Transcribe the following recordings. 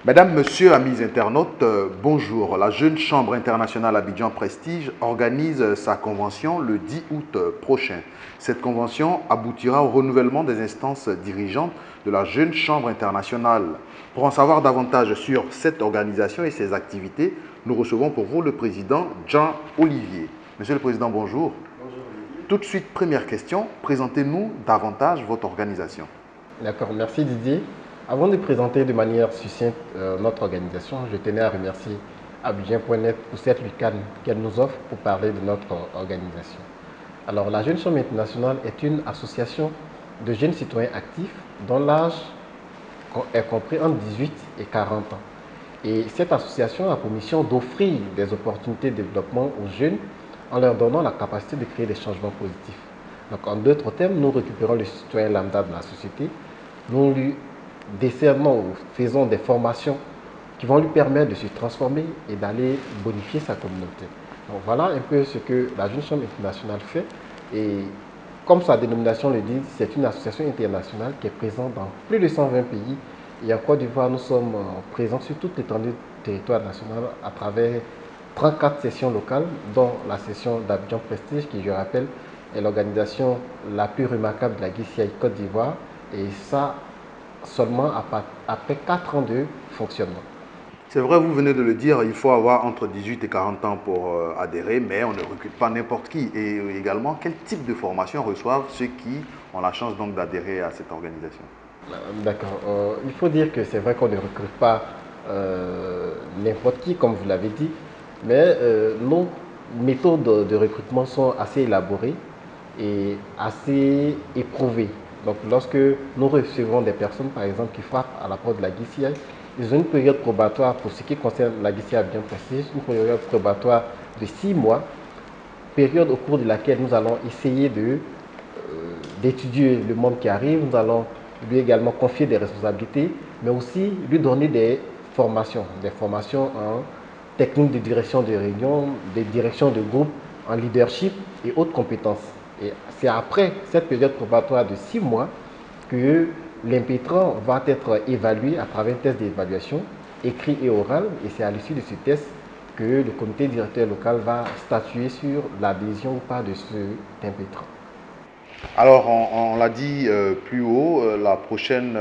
Mesdames, Messieurs, amis internautes, bonjour. La Jeune Chambre internationale Abidjan Prestige organise sa convention le 10 août prochain. Cette convention aboutira au renouvellement des instances dirigeantes de la Jeune Chambre internationale. Pour en savoir davantage sur cette organisation et ses activités, nous recevons pour vous le président Jean Olivier. Monsieur le Président, bonjour. Bonjour Olivier. Tout de suite, première question, présentez-nous davantage votre organisation. D'accord, merci Didier. Avant de présenter de manière succincte notre organisation, je tenais à remercier Abidjan.net pour cette lucane qu'elle nous offre pour parler de notre organisation. Alors, la Jeune Chambre internationale est une association de jeunes citoyens actifs dont l'âge est compris entre 18 et 40 ans. Et cette association a pour mission d'offrir des opportunités de développement aux jeunes en leur donnant la capacité de créer des changements positifs. Donc, en d'autres termes, nous récupérons le citoyen lambda de la société, nous lui décernons ou faisons des formations qui vont lui permettre de se transformer et d'aller bonifier sa communauté. Donc, voilà un peu ce que la Jeune Chambre internationale fait. Et comme sa dénomination le dit, c'est une association internationale qui est présente dans plus de 120 pays. Et en Côte d'Ivoire, nous sommes présents sur toute l'étendue du territoire national à travers 34 sessions locales, dont la session d'Abidjan Prestige, qui, je rappelle, est l'organisation la plus remarquable de la GCI Côte d'Ivoire. Et ça, seulement après 4 ans de fonctionnement. C'est vrai, vous venez de le dire, il faut avoir entre 18 et 40 ans pour adhérer, mais on ne recrute pas n'importe qui. Et également, quel type de formation reçoivent ceux qui ont la chance donc d'adhérer à cette organisation? D'accord. Il faut dire que c'est vrai qu'on ne recrute pas n'importe qui, comme vous l'avez dit, mais nos méthodes de recrutement sont assez élaborées et assez éprouvées. Donc, lorsque nous recevons des personnes, par exemple, qui frappent à la porte de la GCI, ils ont une période probatoire pour ce qui concerne la GCI à bien précise, une période probatoire de 6 mois, période au cours de laquelle nous allons essayer d'étudier le membre qui arrive, nous allons lui également confier des responsabilités, mais aussi lui donner des formations en technique de direction de réunion, des directions de groupe, en leadership et autres compétences. Et c'est après cette période probatoire de 6 mois que l'impétrant va être évalué à travers un test d'évaluation écrit et oral. Et c'est à l'issue de ce test que le comité directeur local va statuer sur l'adhésion ou pas de cet impétrant. Alors, on l'a dit plus haut, la prochaine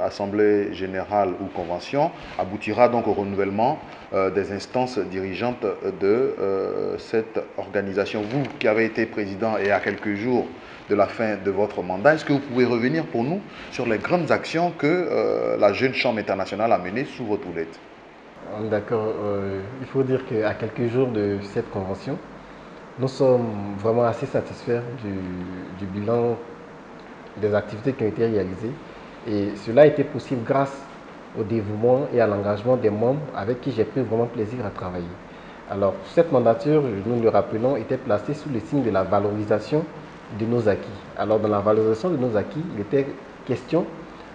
Assemblée générale ou convention aboutira donc au renouvellement des instances dirigeantes de cette organisation. Vous qui avez été président et à quelques jours de la fin de votre mandat, est-ce que vous pouvez revenir pour nous sur les grandes actions que la Jeune Chambre internationale a menées sous votre houlette? D'accord. Il faut dire qu'à quelques jours de cette convention, nous sommes vraiment assez satisfaits du bilan des activités qui ont été réalisées. Et cela a été possible grâce au dévouement et à l'engagement des membres avec qui j'ai pris vraiment plaisir à travailler. Alors, cette mandature, nous le rappelons, était placée sous le signe de la valorisation de nos acquis. Alors, dans la valorisation de nos acquis, il était question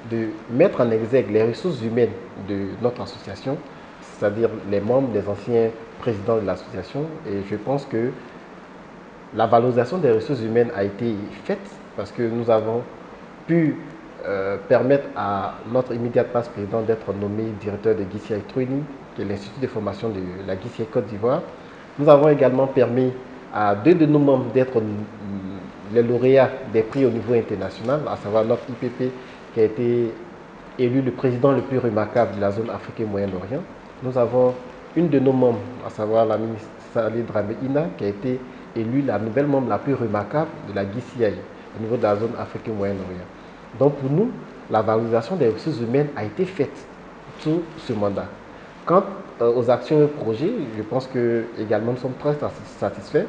de mettre en exergue les ressources humaines de notre association, c'est-à-dire les membres, les anciens présidents de l'association. Et je pense que la valorisation des ressources humaines a été faite parce que nous avons pu permettre à notre immédiat président d'être nommé directeur de GCI Training, qui est l'institut de formation de la GCI Côte d'Ivoire. Nous avons également permis à 2 de nos membres d'être les lauréats des prix au niveau international, à savoir notre IPP qui a été élu le président le plus remarquable de la zone Afrique et Moyen-Orient. Nous avons une de nos membres, à savoir la ministre Salih Dramé Ina, qui a été élue la nouvelle membre la plus remarquable de la GCI au niveau de la zone Afrique et Moyen-Orient. Donc pour nous, la valorisation des ressources humaines a été faite sous ce mandat. Quant aux actions et projets, je pense que également nous sommes très satisfaits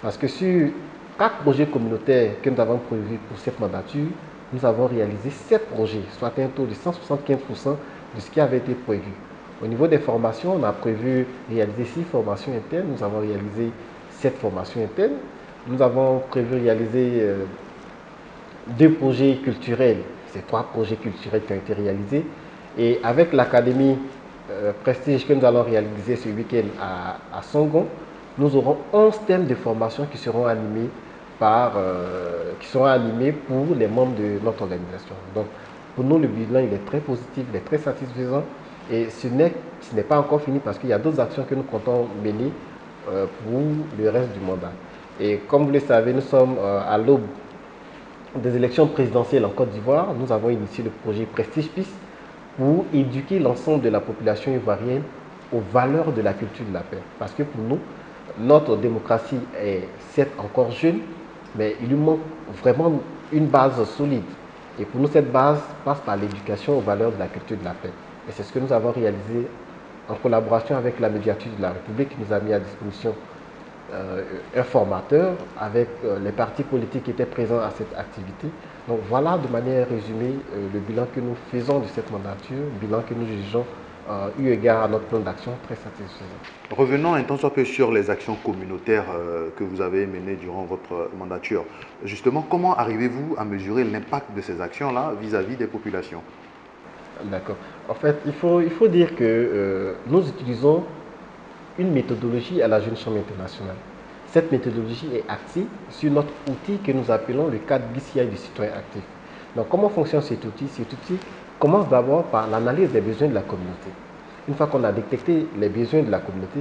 parce que sur 4 projets communautaires que nous avons prévus pour cette mandature, nous avons réalisé 7 projets, soit un taux de 175% de ce qui avait été prévu. Au niveau des formations, on a prévu réaliser 6 formations internes, nous avons réalisé 7 formations internes. Nous avons prévu réaliser 2 projets culturels, c'est 3 projets culturels qui ont été réalisés. Et avec l'académie Prestige que nous allons réaliser ce week-end à Songon, nous aurons 11 thèmes de formation qui seront animés pour les membres de notre organisation. Donc, pour nous, le bilan il est très positif, il est très satisfaisant. Et ce n'est pas encore fini parce qu'il y a d'autres actions que nous comptons mener pour le reste du mandat. Et comme vous le savez, nous sommes à l'aube des élections présidentielles en Côte d'Ivoire. Nous avons initié le projet Prestige Peace pour éduquer l'ensemble de la population ivoirienne aux valeurs de la culture de la paix. Parce que pour nous, notre démocratie est certes encore jeune, mais il lui manque vraiment une base solide. Et pour nous, cette base passe par l'éducation aux valeurs de la culture de la paix. Et c'est ce que nous avons réalisé en collaboration avec la médiature de la République qui nous a mis à disposition un formateur avec les partis politiques qui étaient présents à cette activité. Donc voilà de manière résumée le bilan que nous faisons de cette mandature, bilan que nous jugeons eu égard à notre plan d'action très satisfaisant. Revenons un tant soit peu sur les actions communautaires que vous avez menées durant votre mandature. Justement, comment arrivez-vous à mesurer l'impact de ces actions-là vis-à-vis des populations? D'accord. En fait, il faut dire que nous utilisons une méthodologie à la Jeune Chambre internationale. Cette méthodologie est axée sur notre outil que nous appelons le cadre BCI du citoyen actif. Donc, comment fonctionne cet outil? Cet outil commence d'abord par l'analyse des besoins de la communauté. Une fois qu'on a détecté les besoins de la communauté,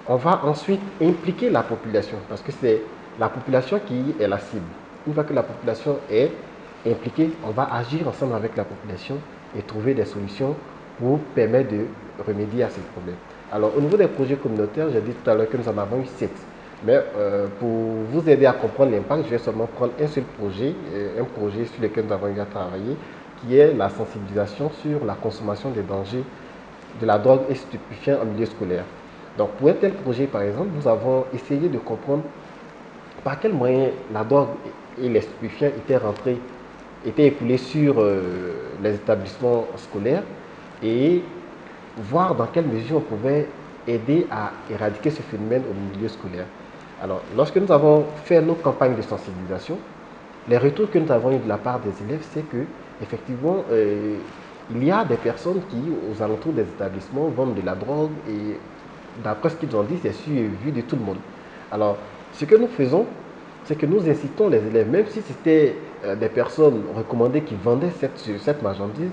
on va ensuite impliquer la population parce que c'est la population qui est la cible. Une fois que la population est impliquée, on va agir ensemble avec la population et trouver des solutions pour permettre de remédier à ces problèmes. Alors, au niveau des projets communautaires, j'ai dit tout à l'heure que nous en avons eu 7. Mais pour vous aider à comprendre l'impact, je vais seulement prendre un seul projet, un projet sur lequel nous avons eu à travailler, qui est la sensibilisation sur la consommation des dangers de la drogue et stupéfiants en milieu scolaire. Donc, pour un tel projet, par exemple, nous avons essayé de comprendre par quels moyens la drogue et les stupéfiants étaient écoulés sur les établissements scolaires et voir dans quelle mesure on pouvait aider à éradiquer ce phénomène au milieu scolaire. Alors, lorsque nous avons fait nos campagnes de sensibilisation, les retours que nous avons eu de la part des élèves, c'est que effectivement, il y a des personnes qui, aux alentours des établissements, vendent de la drogue et d'après ce qu'ils ont dit, c'est su et vu de tout le monde. Alors, ce que nous faisons, c'est que nous incitons les élèves, même si c'était des personnes recommandées qui vendaient cette marchandise,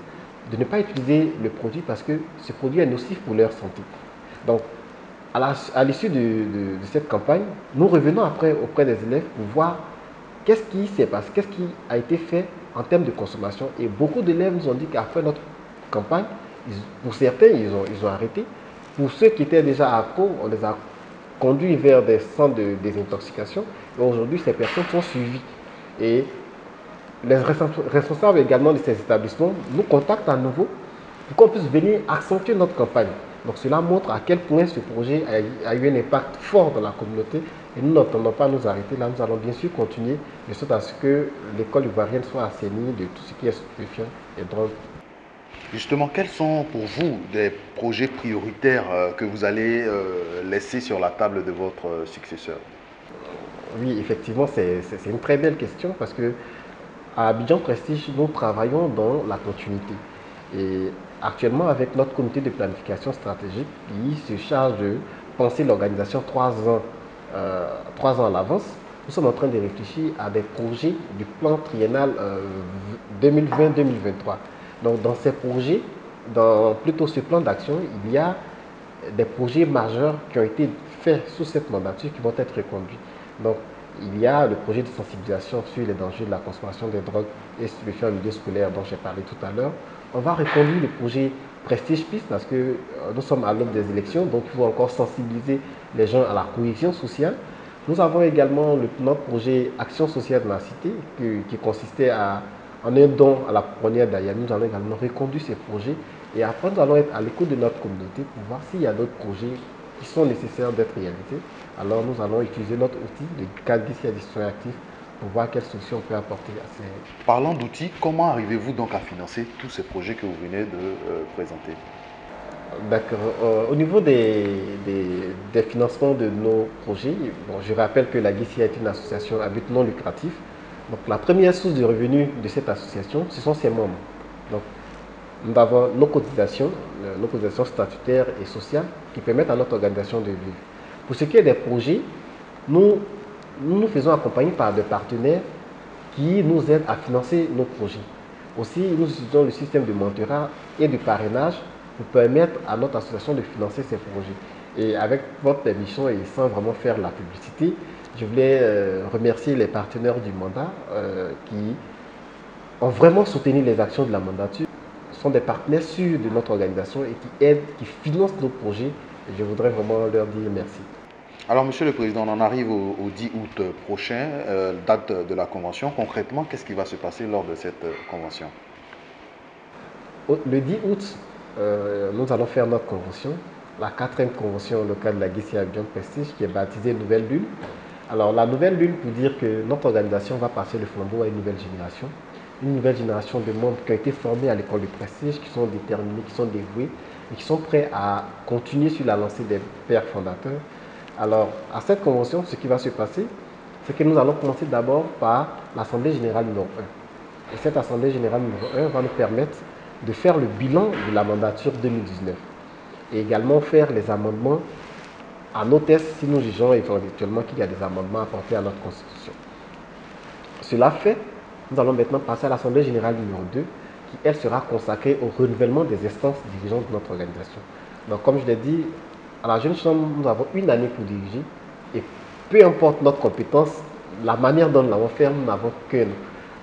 de ne pas utiliser le produit parce que ce produit est nocif pour leur santé. Donc, à l'issue de cette campagne, nous revenons après auprès des élèves pour voir qu'est-ce qui s'est passé, qu'est-ce qui a été fait en termes de consommation. Et beaucoup d'élèves nous ont dit qu'après notre campagne, pour certains, ils ont arrêté. Pour ceux qui étaient déjà accros, on les a conduits vers des centres de désintoxication. Et aujourd'hui, ces personnes sont suivies. Et les responsables également de ces établissements nous contactent à nouveau pour qu'on puisse venir accentuer notre campagne. Donc cela montre à quel point ce projet a eu un impact fort dans la communauté et nous n'entendons pas nous arrêter là. Nous allons bien sûr continuer de sorte à ce que l'école ivoirienne soit assainie de tout ce qui est stupéfiant et drogue. Justement, quels sont pour vous des projets prioritaires que vous allez laisser sur la table de votre successeur? Oui, effectivement, c'est une très belle question parce que à Abidjan Prestige, nous travaillons dans la continuité. Et actuellement, avec notre comité de planification stratégique, qui se charge de penser l'organisation 3 ans à l'avance, nous sommes en train de réfléchir à des projets du plan triennal 2020-2023. Donc, dans ces projets, dans plutôt ce plan d'action, il y a des projets majeurs qui ont été faits sous cette mandature qui vont être reconduits. Donc, il y a le projet de sensibilisation sur les dangers de la consommation des drogues et stupéfiants au milieu scolaire dont j'ai parlé tout à l'heure. On va reconduire le projet Prestige Peace parce que nous sommes à l'aube des élections, donc il faut encore sensibiliser les gens à la cohésion sociale. Nous avons également notre projet Action sociale de la cité qui consistait en un don à la pouponnière d'Ayami. Nous allons également reconduire ces projets et après nous allons être à l'écoute de notre communauté pour voir s'il y a d'autres projets qui sont nécessaires d'être réalisés. Alors nous allons utiliser notre outil, le cadre d'ici à des actifs, pour voir quelles solutions on peut apporter à ces... Parlant d'outils, comment arrivez-vous donc à financer tous ces projets que vous venez de présenter? D'accord. Au niveau des financements de nos projets, bon, je rappelle que la GICI est une association à but non lucratif. Donc la première source de revenus de cette association, ce sont ses membres. Donc nous avons nos cotisations statutaires et sociales qui permettent à notre organisation de vivre. Pour ce qui est des projets, nous nous faisons accompagner par des partenaires qui nous aident à financer nos projets. Aussi, nous utilisons le système de mentorat et de parrainage pour permettre à notre association de financer ces projets. Et avec votre permission et sans vraiment faire la publicité, je voulais remercier les partenaires du mandat qui ont vraiment soutenu les actions de la mandature. Ce sont des partenaires sûrs de notre organisation et qui aident, qui financent nos projets. Et je voudrais vraiment leur dire merci. Alors, Monsieur le Président, on en arrive au 10 août prochain, date de la convention. Concrètement, qu'est-ce qui va se passer lors de cette convention? Le 10 août, nous allons faire notre convention, la 4e convention locale de la GICI Abidjan Prestige, qui est baptisée Nouvelle Lune. Alors, la Nouvelle Lune pour dire que notre organisation va passer le flambeau à une nouvelle génération de membres qui ont été formés à l'école de Prestige, qui sont déterminés, qui sont dévoués et qui sont prêts à continuer sur la lancée des pères fondateurs. Alors, à cette convention, ce qui va se passer, c'est que nous allons commencer d'abord par l'Assemblée générale numéro 1. Et cette Assemblée générale numéro 1 va nous permettre de faire le bilan de la mandature 2019 et également faire les amendements à nos tests si nous jugeons éventuellement qu'il y a des amendements apportés à notre Constitution. Cela fait, nous allons maintenant passer à l'Assemblée générale numéro 2 qui, elle, sera consacrée au renouvellement des instances dirigeantes de notre organisation. Donc, comme je l'ai dit, à la Jeune Chambre, nous avons une année pour diriger et peu importe notre compétence, la manière dont nous l'avons fait, nous n'avons qu'une.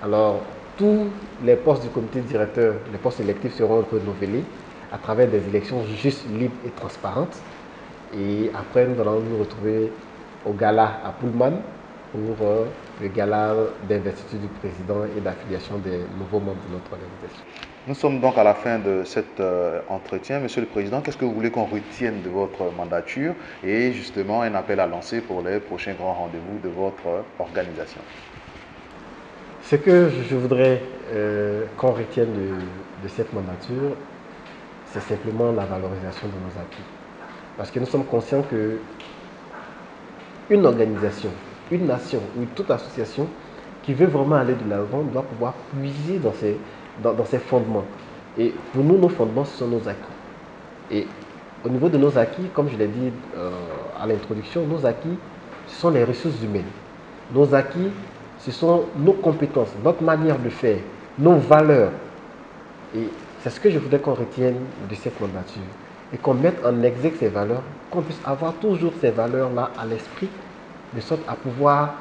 Alors, tous les postes du comité directeur, les postes électifs seront renouvelés à travers des élections justes, libres et transparentes. Et après, nous allons nous retrouver au gala à Pullman pour le gala d'investiture du président et d'affiliation des nouveaux membres de notre organisation. Nous sommes donc à la fin de cet entretien. Monsieur le Président, qu'est-ce que vous voulez qu'on retienne de votre mandature et justement un appel à lancer pour les prochains grands rendez-vous de votre organisation? Ce que je voudrais qu'on retienne de cette mandature, c'est simplement la valorisation de nos acquis. Parce que nous sommes conscients que une organisation, une nation ou toute association qui veut vraiment aller de l'avant doit pouvoir puiser dans ses fondements. Et pour nous, nos fondements, ce sont nos acquis. Et au niveau de nos acquis, comme je l'ai dit à l'introduction, nos acquis, ce sont les ressources humaines. Nos acquis, ce sont nos compétences, notre manière de faire, nos valeurs. Et c'est ce que je voudrais qu'on retienne de cette mandature. Et qu'on mette en exergue ces valeurs, qu'on puisse avoir toujours ces valeurs-là à l'esprit, de sorte à pouvoir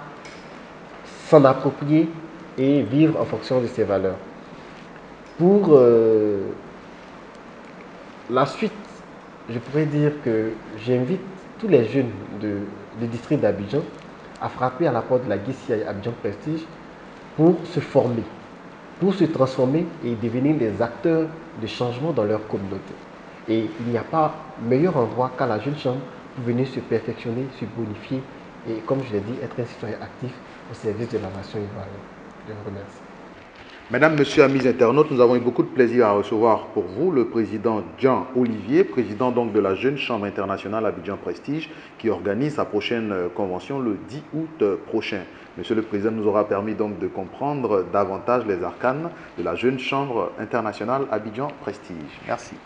s'en approprier et vivre en fonction de ces valeurs. Pour la suite, je pourrais dire que j'invite tous les jeunes du district d'Abidjan à frapper à la porte de la GICI Abidjan Prestige pour se former, pour se transformer et devenir des acteurs de changement dans leur communauté. Et il n'y a pas meilleur endroit qu'à la Jeune Chambre pour venir se perfectionner, se bonifier et, comme je l'ai dit, être un citoyen actif au service de la nation ivoirienne. Je vous remercie. Mesdames, Messieurs, amis internautes, nous avons eu beaucoup de plaisir à recevoir pour vous le président Jean Olivier, président donc de la Jeune Chambre internationale Abidjan Prestige, qui organise sa prochaine convention le 10 août prochain. Monsieur le Président nous aura permis donc de comprendre davantage les arcanes de la Jeune Chambre internationale Abidjan Prestige. Merci.